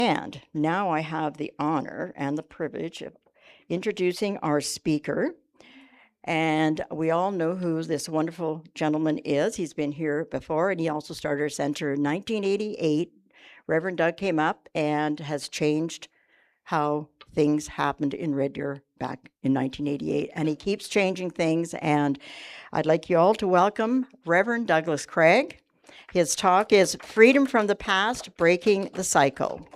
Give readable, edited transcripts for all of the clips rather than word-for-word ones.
And now I have the honor and the privilege of introducing our speaker. And we all know who this wonderful gentleman is. He's been here before, and he also started our center in 1988. Reverend Doug came up and has changed how things happened in Red Deer back in 1988. And he keeps changing things. And I'd like you all to welcome Reverend Douglas Craig. His talk is Freedom from the Past, Breaking the Cycle.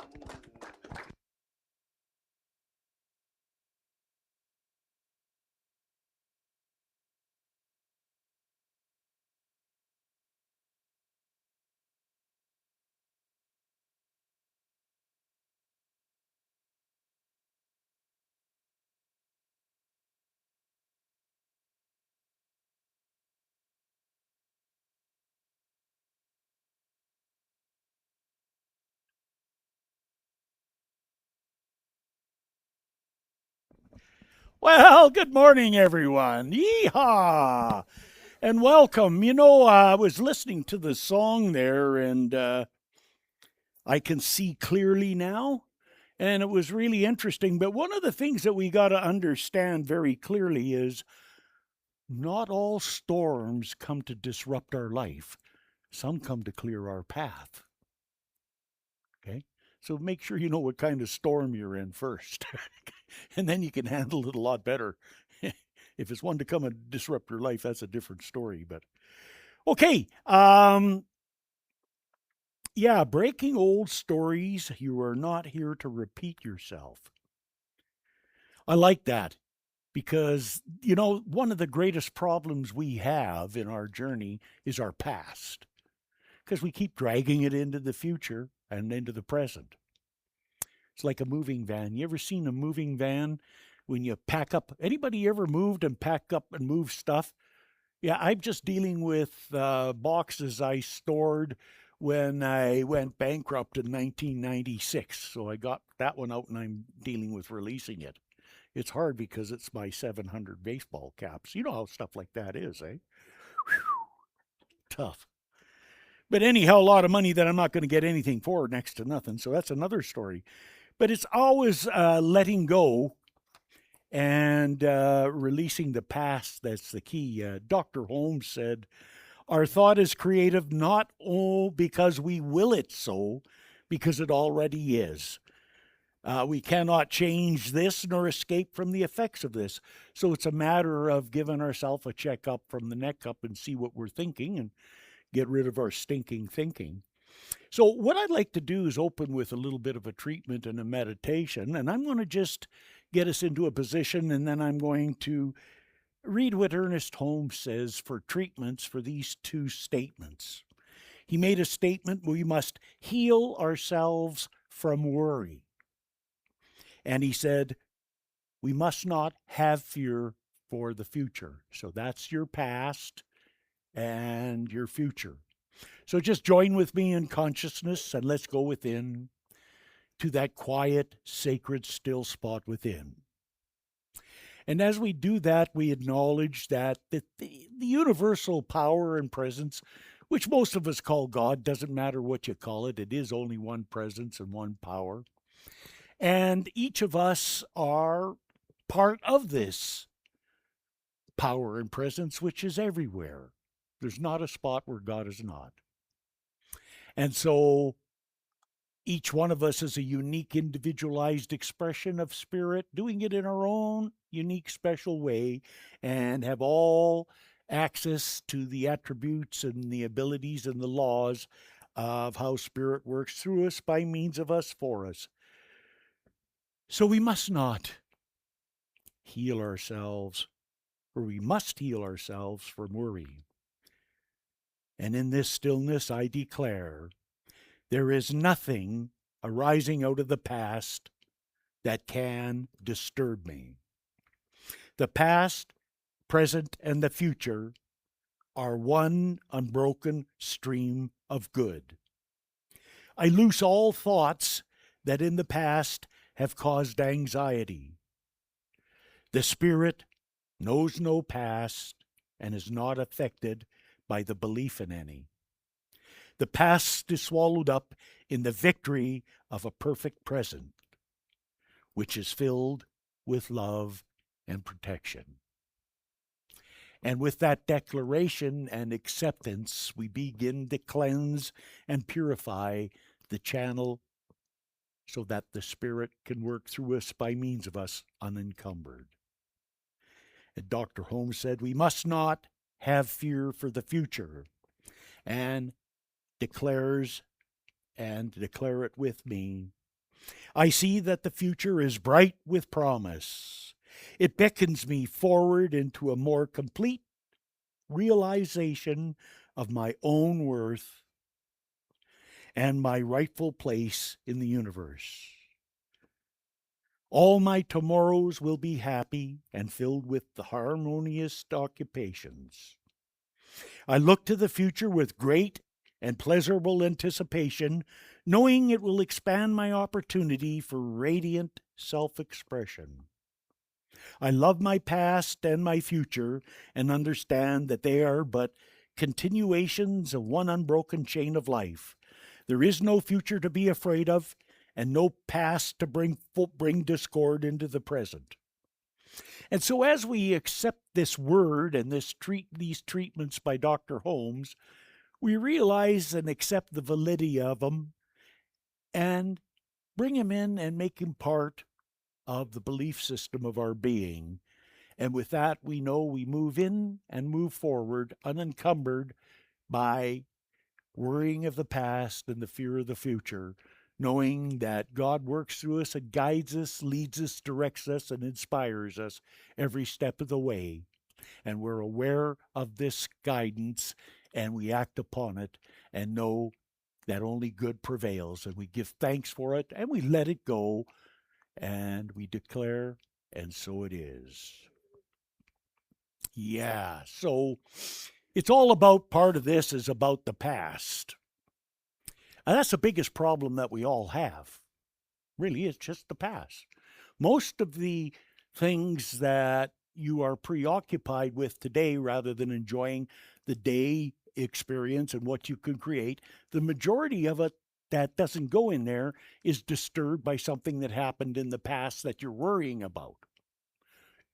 Well, good morning, everyone. Yeehaw! And welcome. I was listening to the song there, and I can see clearly now. And it was really interesting. But one of the things that we got to understand very clearly is not all storms come to disrupt our life, some come to clear our path. Okay? So make sure you know what kind of storm you're in first, and then you can handle it a lot better. If it's one to come and disrupt your life, that's a different story. But okay, yeah, breaking old stories. You are not here to repeat yourself. I like that because, one of the greatest problems we have in our journey is our past because we keep dragging it into the future and into the present. It's like a moving van. You ever seen a moving van when you pack up? Anybody ever moved and pack up and move stuff? Yeah, I'm just dealing with boxes I stored when I went bankrupt in 1996. So I got that one out and I'm dealing with releasing it. It's hard because it's my 700 baseball caps. You know how stuff like that is, eh? Tough. But anyhow, a lot of money that I'm not going to get anything for, next to nothing. So that's another story. But it's always letting go and releasing the past that's the key. Dr. Holmes said, our thought is creative not because we will it so, because it already is. We cannot change this nor escape from the effects of this. So it's a matter of giving ourselves a checkup from the neck up and see what we're thinking and get rid of our stinking thinking. So, what I'd like to do is open with a little bit of a treatment and a meditation, and I'm going to just get us into a position, and then I'm going to read what Ernest Holmes says for treatments for these two statements. He made a statement: we must heal ourselves from worry. And he said, we must not have fear for the future. So that's your past and your future. So just join with me in consciousness and let's go within to that quiet, sacred, still spot within. And as we do that, we acknowledge that the universal power and presence, which most of us call God, doesn't matter what you call it, it is only one presence and one power. And each of us are part of this power and presence, which is everywhere. There's not a spot where God is not. And so each one of us is a unique, individualized expression of spirit, doing it in our own unique, special way, and have all access to the attributes and the abilities and the laws of how spirit works through us, by means of us, for us. So we must not heal ourselves, or we must heal ourselves from worry. And in this stillness, I declare there is nothing arising out of the past that can disturb me. The past, present, and the future are one unbroken stream of good. I loose all thoughts that in the past have caused anxiety. The spirit knows no past and is not affected by the belief in any. The past is swallowed up in the victory of a perfect present, which is filled with love and protection. And with that declaration and acceptance, we begin to cleanse and purify the channel so that the Spirit can work through us by means of us unencumbered. And Dr. Holmes said, we must not have fear for the future, and declares, and declare it with me. I see that the future is bright with promise. It beckons me forward into a more complete realization of my own worth and my rightful place in the universe. All my tomorrows will be happy and filled with the harmonious occupations. I look to the future with great and pleasurable anticipation, knowing it will expand my opportunity for radiant self-expression. I love my past and my future and understand that they are but continuations of one unbroken chain of life. There is no future to be afraid of and no past to bring discord into the present. And so as we accept this word and these treatments by Dr. Holmes, we realize and accept the validity of them and bring him in and make him part of the belief system of our being. And with that, we know we move in and move forward unencumbered by worrying of the past and the fear of the future, knowing that God works through us and guides us, leads us, directs us, and inspires us every step of the way. And we're aware of this guidance, and we act upon it and know that only good prevails. And we give thanks for it, and we let it go, and we declare, and so it is. Yeah, so it's all about, part of this is about the past. And that's the biggest problem that we all have. Really, it's just the past. Most of the things that you are preoccupied with today, rather than enjoying the day experience and what you can create, the majority of it that doesn't go in there is disturbed by something that happened in the past that you're worrying about.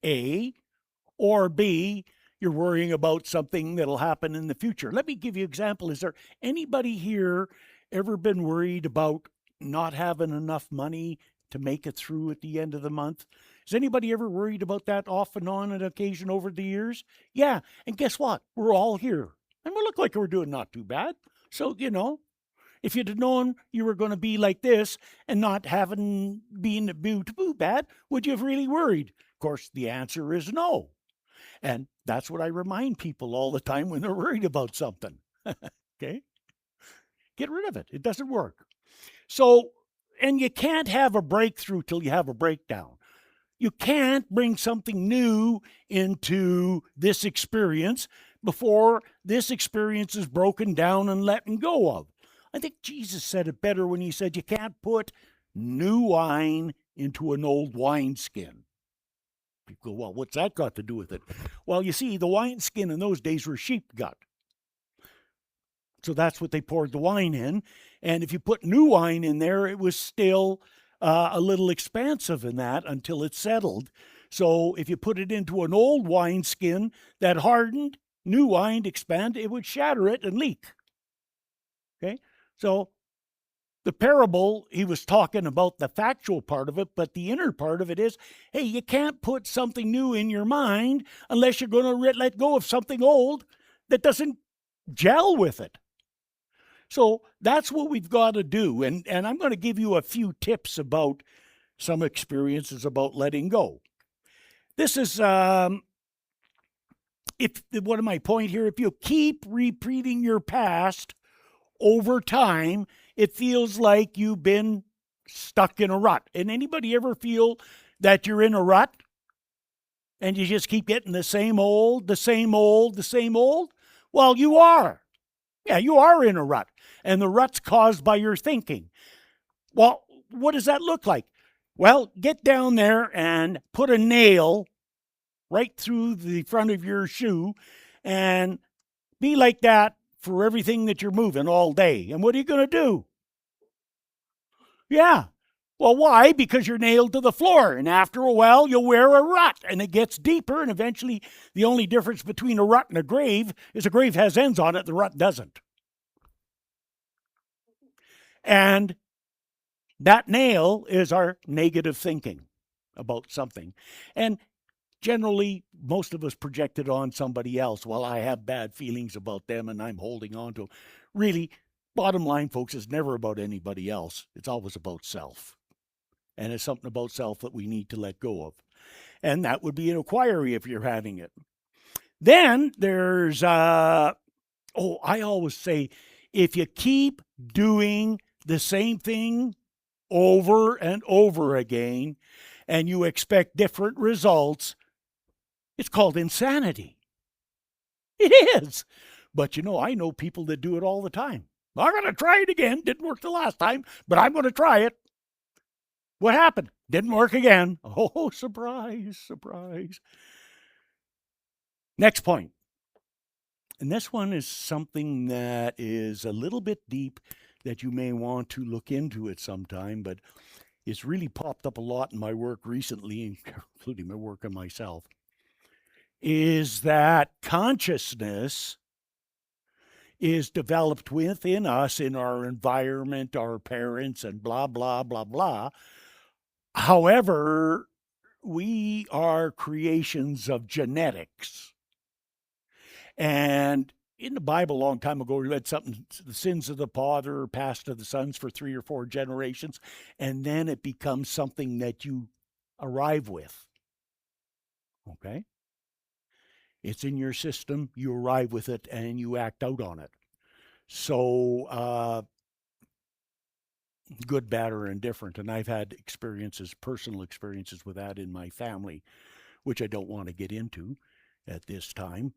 A, or B, you're worrying about something that'll happen in the future. Let me give you an example. Is there anybody here ever been worried about not having enough money to make it through at the end of the month? Has anybody ever worried about that off and on an occasion over the years? Yeah, and guess what? We're all here. And we look like we're doing not too bad. So, if you'd have known you were going to be like this and not having been too bad, would you have really worried? Of course, the answer is no. And that's what I remind people all the time when they're worried about something. Okay? Get rid of it. It doesn't work. So, and you can't have a breakthrough till you have a breakdown. You can't bring something new into this experience before this experience is broken down and letting go of. I think Jesus said it better when he said you can't put new wine into an old wineskin. People go, well, what's that got to do with it? Well, you see, the wineskin in those days were sheep gut. So that's what they poured the wine in. And if you put new wine in there, it was still a little expansive in that until it settled. So if you put it into an old wineskin that hardened, new wine expanded, it would shatter it and leak. Okay? So the parable, he was talking about the factual part of it, but the inner part of it is, hey, you can't put something new in your mind unless you're going to let go of something old that doesn't gel with it. So that's what we've got to do. And I'm going to give you a few tips about some experiences about letting go. This is, what am my point here? If you keep repeating your past over time, it feels like you've been stuck in a rut. And anybody ever feel that you're in a rut and you just keep getting the same old? Well, you are. Yeah, you are in a rut. And the rut's caused by your thinking. Well, what does that look like? Well, get down there and put a nail right through the front of your shoe and be like that for everything that you're moving all day. And what are you going to do? Yeah. Well, why? Because you're nailed to the floor. And after a while, you'll wear a rut. And it gets deeper. And eventually, the only difference between a rut and a grave is a grave has ends on it, the rut doesn't. And that nail is our negative thinking about something. And generally, most of us project it on somebody else. Well, I have bad feelings about them and I'm holding on to them. Really, bottom line, folks, is never about anybody else. It's always about self. And it's something about self that we need to let go of. And that would be an inquiry if you're having it. Then there's, I always say, if you keep doing the same thing over and over again and you expect different results, it's called insanity. It is. But I know people that do it all the time. I'm going to try it again. Didn't work the last time, but I'm going to try it. What happened? Didn't work again. Oh, surprise, surprise. Next point. And this one is something that is a little bit deep that you may want to look into at some time, but it's really popped up a lot in my work recently, including my work on myself, is that consciousness is developed within us, in our environment, our parents, and blah, blah, blah, blah. However, we are creations of genetics. And in the Bible, a long time ago, we read something, the sins of the father are passed to the sons for 3 or 4 generations, and then it becomes something that you arrive with. Okay? It's in your system, you arrive with it, and you act out on it. So, good, bad, or indifferent. And I've had personal experiences with that in my family, which I don't want to get into at this time.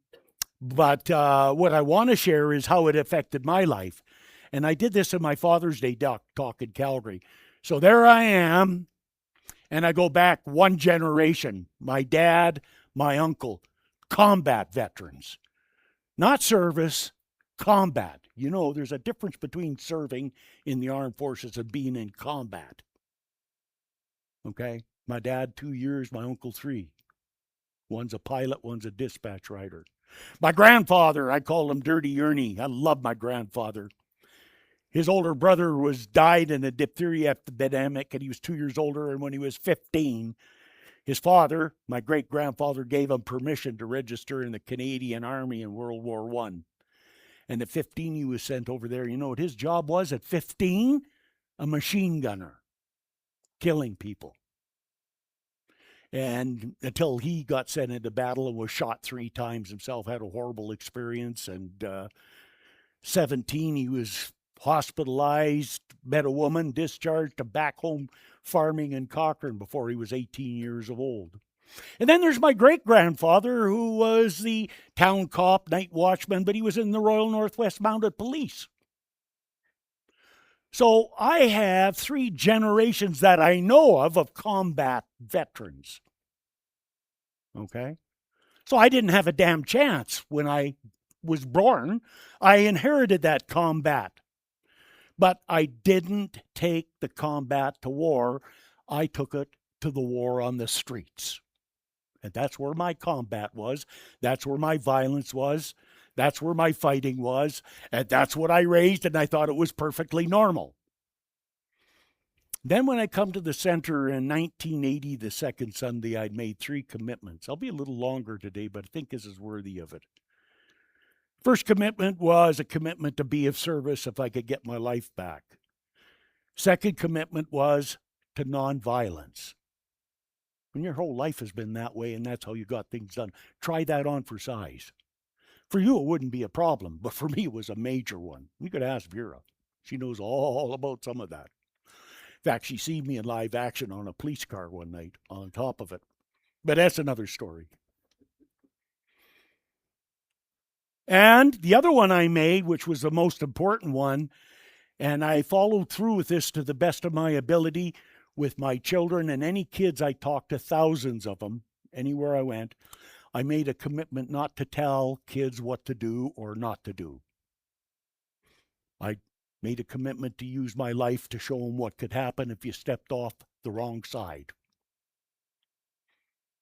But what I want to share is how it affected my life. And I did this in my Father's Day talk in Calgary. So there I am, and I go back 1 generation. My dad, my uncle, combat veterans. Not service, combat. There's a difference between serving in the armed forces and being in combat. Okay? My dad, 2 years, my uncle, 3. One's a pilot, one's a dispatch rider. My grandfather, I call him Dirty Ernie. I love my grandfather. His older brother died in a diphtheria epidemic, and he was 2 years older, and when he was 15, his father, my great-grandfather, gave him permission to register in the Canadian Army in World War I. And at 15, he was sent over there. You know what his job was at 15? A machine gunner, killing people. And until he got sent into battle and was shot 3 times himself, had a horrible experience. And 17, he was hospitalized, met a woman, discharged to back home farming in Cochrane before he was 18 years old. And then there's my great-grandfather, who was the town cop, night watchman, but he was in the Royal Northwest Mounted Police. So I have 3 generations that I know of combat veterans. Okay? So I didn't have a damn chance when I was born. I inherited that combat. But I didn't take the combat to war. I took it to the war on the streets. And that's where my combat was. That's where my violence was. That's where my fighting was. And that's what I raised, and I thought it was perfectly normal. Then when I come to the center in 1980, the second Sunday, I'd made 3 commitments. I'll be a little longer today, but I think this is worthy of it. First commitment was a commitment to be of service if I could get my life back. Second commitment was to nonviolence. When your whole life has been that way and that's how you got things done, try that on for size. For you, it wouldn't be a problem, but for me, it was a major one. You could ask Vera. She knows all about some of that. In fact, she seen me in live action on a police car one night on top of it. But that's another story. And the other one I made, which was the most important one, and I followed through with this to the best of my ability with my children and any kids I talked to, thousands of them, anywhere I went, I made a commitment not to tell kids what to do or not to do. I made a commitment to use my life to show them what could happen if you stepped off the wrong side.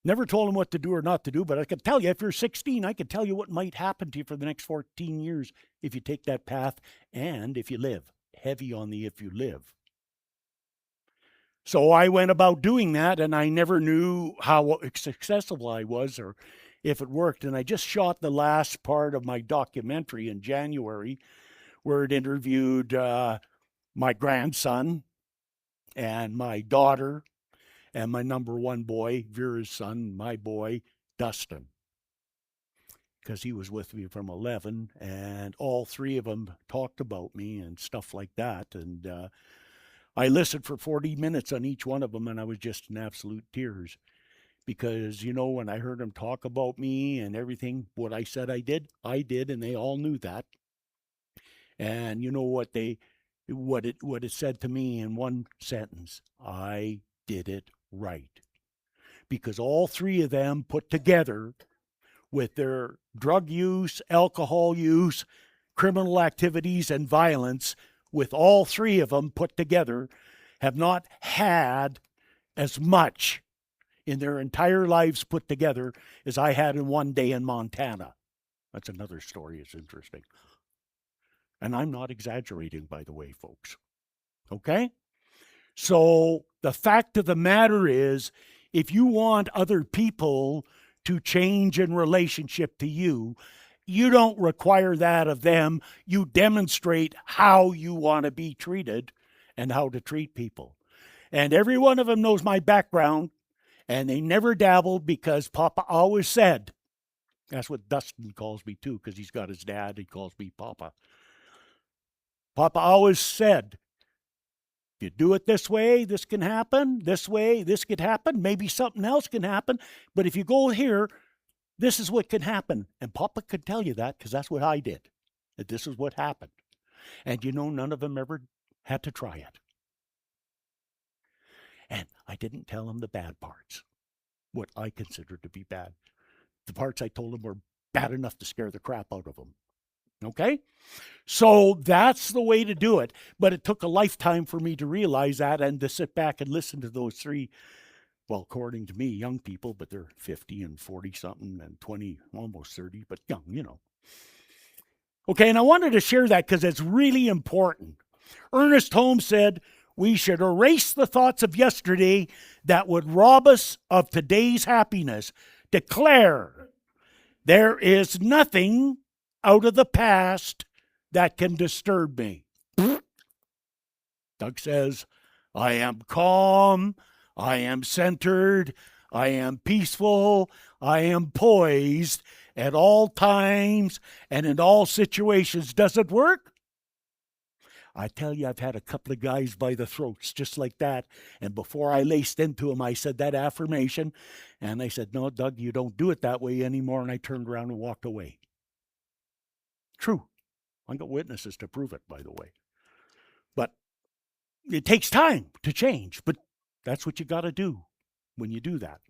Never told them what to do or not to do, but I could tell you, if you're 16, I could tell you what might happen to you for the next 14 years if you take that path and if you live. Heavy on the if you live. So I went about doing that, and I never knew how successful I was or if it worked. And I just shot the last part of my documentary in January, where it interviewed my grandson and my daughter and my number one boy, Vera's son, my boy, Dustin, because he was with me from 11, and all three of them talked about me and stuff like that. And I listened for 40 minutes on each one of them, and I was just in absolute tears. Because, when I heard them talk about me and everything, what I said I did, and they all knew that. And you know what it said to me in one sentence: I did it right. Because all three of them put together, with their drug use, alcohol use, criminal activities, and violence, with all three of them put together, have not had as much in their entire lives put together as I had in one day in Montana. That's another story. It's interesting. And I'm not exaggerating, by the way, folks. Okay? So the fact of the matter is, if you want other people to change in relationship to you, you don't require that of them. You demonstrate how you want to be treated and how to treat people. And every one of them knows my background, and they never dabbled, because Papa always said, that's what Dustin calls me too, because he's got his dad, he calls me Papa. Papa always said, if you do it this way, this can happen. This way, this could happen. Maybe something else can happen. But if you go here, this is what can happen. And Papa could tell you that, because that's what I did. That this is what happened. And none of them ever had to try it. And I didn't tell them the bad parts, what I considered to be bad. The parts I told them were bad enough to scare the crap out of them. Okay? So that's the way to do it. But it took a lifetime for me to realize that, and to sit back and listen to those three, well, according to me, young people, but they're 50 and 40 something and 20, almost 30, but young, Okay, and I wanted to share that because it's really important. Ernest Holmes said, we should erase the thoughts of yesterday that would rob us of today's happiness. Declare, there is nothing out of the past that can disturb me. Doug says, I am calm, I am centered, I am peaceful, I am poised at all times and in all situations. Does it work? I tell you, I've had a couple of guys by the throats just like that. And before I laced into them, I said that affirmation. And they said, no, Doug, you don't do it that way anymore. And I turned around and walked away. True. I got witnesses to prove it, by the way. But it takes time to change. But that's what you got to do when you do that.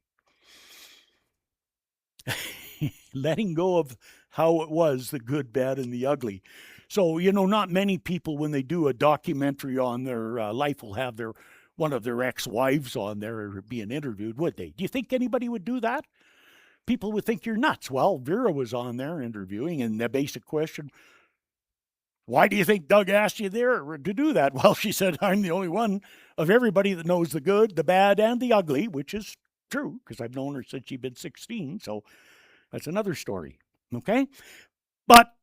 Letting go of how it was, the good, bad, and the ugly. So, not many people, when they do a documentary on their life, will have one of their ex-wives on there being interviewed, would they? Do you think anybody would do that? People would think you're nuts. Well, Vera was on there interviewing, and the basic question, why do you think Doug asked you there to do that? Well, she said, I'm the only one of everybody that knows the good, the bad, and the ugly, which is true, because I've known her since she's been 16, so that's another story, okay? But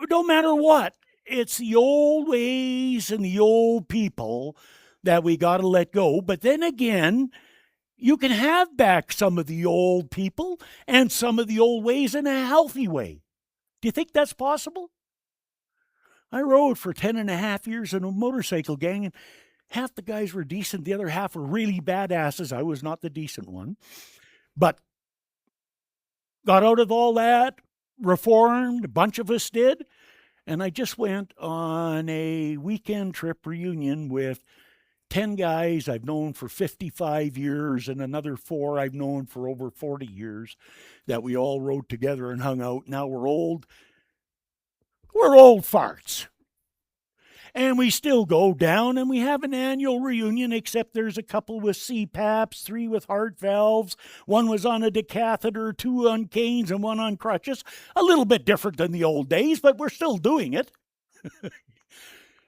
no matter what, it's the old ways and the old people that we got to let go. But then again, you can have back some of the old people and some of the old ways in a healthy way. Do you think that's possible? I rode for 10 and a half years in a motorcycle gang, and half the guys were decent. The other half were really badasses. I was not the decent one. But got out of all that, reformed, a bunch of us did, and I just went on a weekend trip reunion with 10 guys I've known for 55 years and another 4 I've known for over 40 years that we all rode together and hung out. Now we're old farts. And we still go down, and we have an annual reunion, except there's a couple with CPAPs, 3 with heart valves. One was on a decatheter, 2 on canes, and 1 on crutches. A little bit different than the old days, but we're still doing it.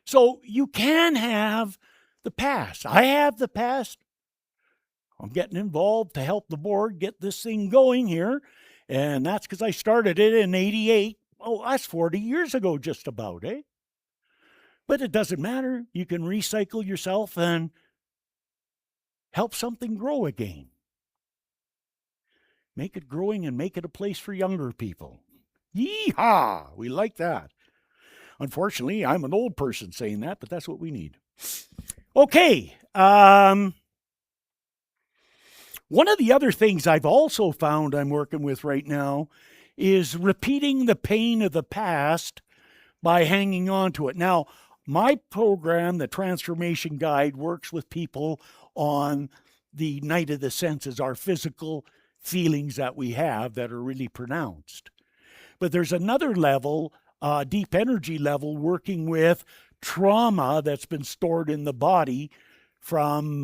So you can have the past. I have the past. I'm getting involved to help the board get this thing going here. And that's because I started it in 88. Oh, that's 40 years ago, just about, eh? But it doesn't matter. You can recycle yourself and help something grow again. Make it growing and make it a place for younger people. Yee-haw! We like that. Unfortunately, I'm an old person saying that, but that's what we need. Okay. One of the other things I've also found I'm working with right now is repeating the pain of the past by hanging on to it. Now, my program, the Transformation Guide, works with people on the night of the senses, our physical feelings that we have that are really pronounced. But there's another level, deep energy level, working with trauma that's been stored in the body from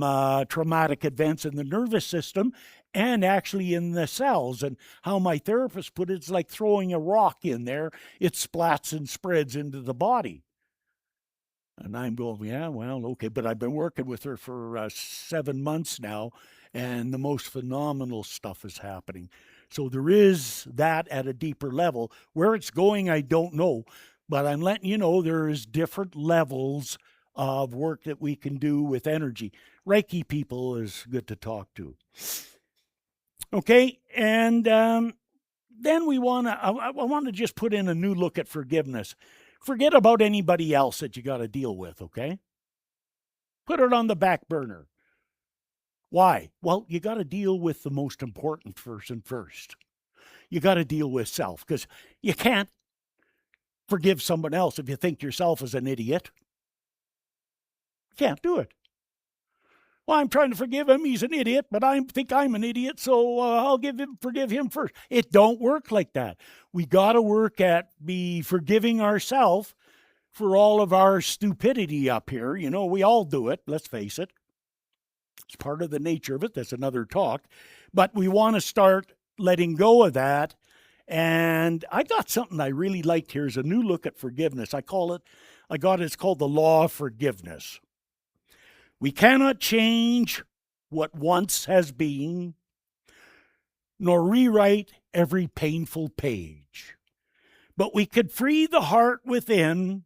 traumatic events in the nervous system and actually in the cells. And how my therapist put it, it's like throwing a rock in there. It splats and spreads into the body. And I'm going, yeah, well, okay. But I've been working with her for 7 months now, and the most phenomenal stuff is happening. So there is that at a deeper level. Where it's going, I don't know. But I'm letting you know there is different levels of work that we can do with energy. Reiki people is good to talk to. Okay, and then I want to just put in a new look at forgiveness. Forget about anybody else that you got to deal with, okay? Put it on the back burner. Why? Well, you got to deal with the most important person first. You got to deal with self, because you can't forgive someone else if you think yourself is an idiot. Can't do it. Well, I'm trying to forgive him. He's an idiot, but I think I'm an idiot, so I'll forgive him first. It don't work like that. We got to work at be forgiving ourselves for all of our stupidity up here. You know, we all do it. Let's face it. It's part of the nature of it. That's another talk. But we want to start letting go of that. And I got something I really liked here. Is a new look at forgiveness. It's called the law of forgiveness. We cannot change what once has been, nor rewrite every painful page. But we could free the heart within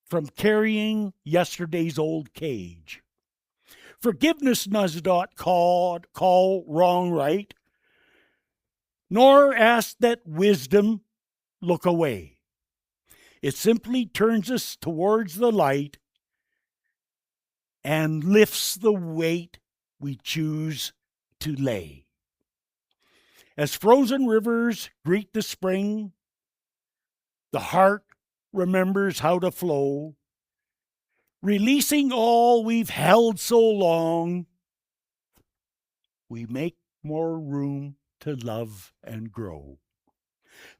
from carrying yesterday's old cage. Forgiveness does not call wrong right, nor ask that wisdom look away. It simply turns us towards the light and lifts the weight we choose to lay. As frozen rivers greet the spring, the heart remembers how to flow, releasing all we've held so long. We make more room to love and grow.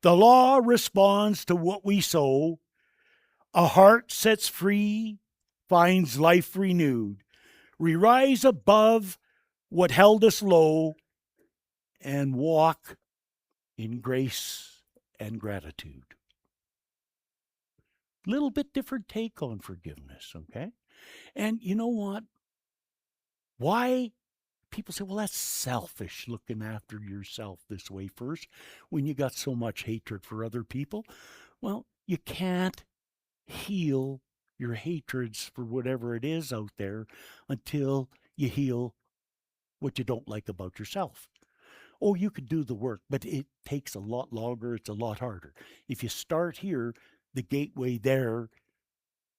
The law responds to what we sow. A heart sets free finds life renewed. We rise above what held us low and walk in grace and gratitude. Little bit different take on forgiveness, okay? And you know what? Why people say, well, that's selfish, looking after yourself this way first when you got so much hatred for other people. Well, you can't heal your hatreds for whatever it is out there until you heal what you don't like about yourself. Oh, you could do the work, but it takes a lot longer. It's a lot harder. If you start here, the gateway there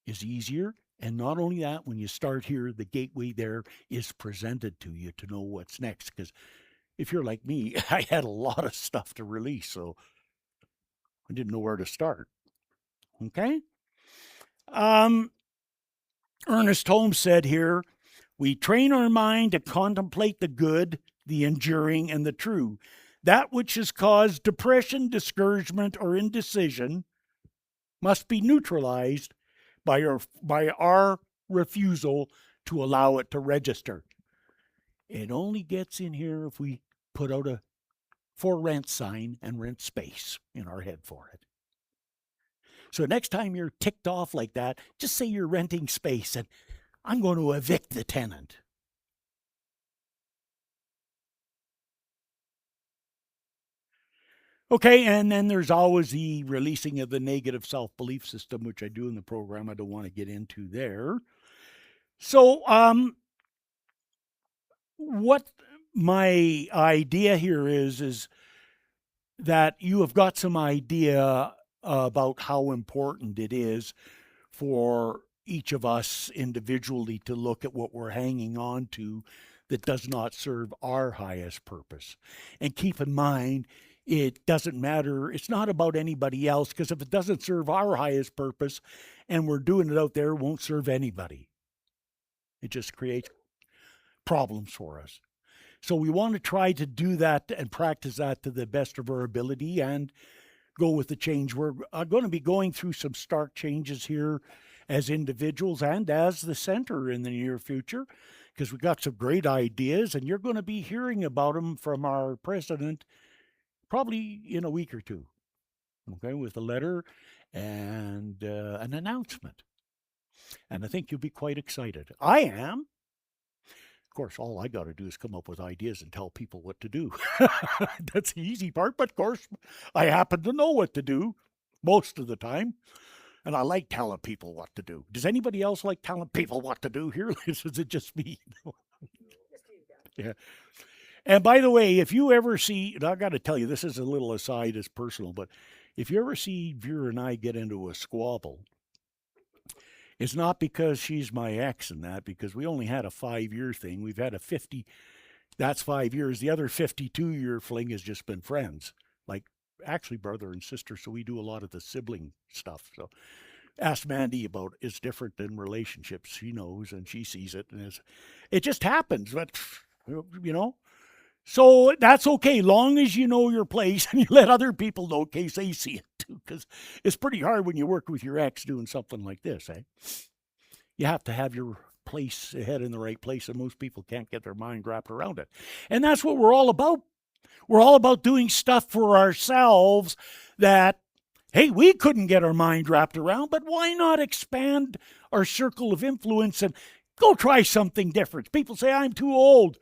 is easier. And not only that, when you start here, the gateway there is presented to you to know what's next. Because if you're like me, I had a lot of stuff to release, so I didn't know where to start. Okay? Ernest Holmes said here, we train our mind to contemplate the good, the enduring, and the true. That which has caused depression, discouragement, or indecision must be neutralized by our refusal to allow it to register. It only gets in here if we put out a for rent sign and rent space in our head for it. So next time you're ticked off like that, just say you're renting space and I'm going to evict the tenant. Okay, and then there's always the releasing of the negative self-belief system, which I do in the program. I don't want to get into there. So, what my idea here is that you have got some idea about how important it is for each of us individually to look at what we're hanging on to that does not serve our highest purpose. And keep in mind, it doesn't matter. It's not about anybody else, because if it doesn't serve our highest purpose and we're doing it out there, it won't serve anybody. It just creates problems for us. So we want to try to do that and practice that to the best of our ability and go with the change. We're going to be going through some stark changes here as individuals and as the center in the near future, because we've got some great ideas, and you're going to be hearing about them from our president probably in a week or two, okay, with a letter and an announcement. And I think you'll be quite excited. I am. Of course, all I got to do is come up with ideas and tell people what to do. That's the easy part, but of course, I happen to know what to do most of the time. And I like telling people what to do. Does anybody else like telling people what to do here? Is it just me? Yeah. And by the way, if you ever see, and I got to tell you, this is a little aside, it's personal, but if you ever see Vera and I get into a squabble, it's not because she's my ex and that, because we only had a 5-year thing. We've had a 50, that's 5 years. The other 52-year fling has just been friends, like actually brother and sister. So we do a lot of the sibling stuff. So ask Mandy about it's different than relationships. She knows and she sees it, and it just happens. But you know, so that's okay, long as you know your place and you let other people know in case they see it too, because it's pretty hard when you work with your ex doing something like this, eh? You have to have your place, head in the right place, and most people can't get their mind wrapped around it. And that's what we're all about. We're all about doing stuff for ourselves that, hey, we couldn't get our mind wrapped around, but why not expand our circle of influence and go try something different? People say, I'm too old.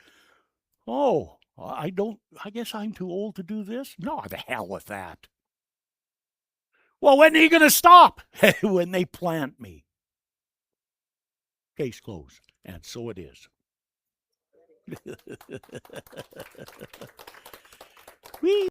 Oh, I guess I'm too old to do this? No, the hell with that. Well, when are you going to stop? When they plant me. Case closed. And so it is.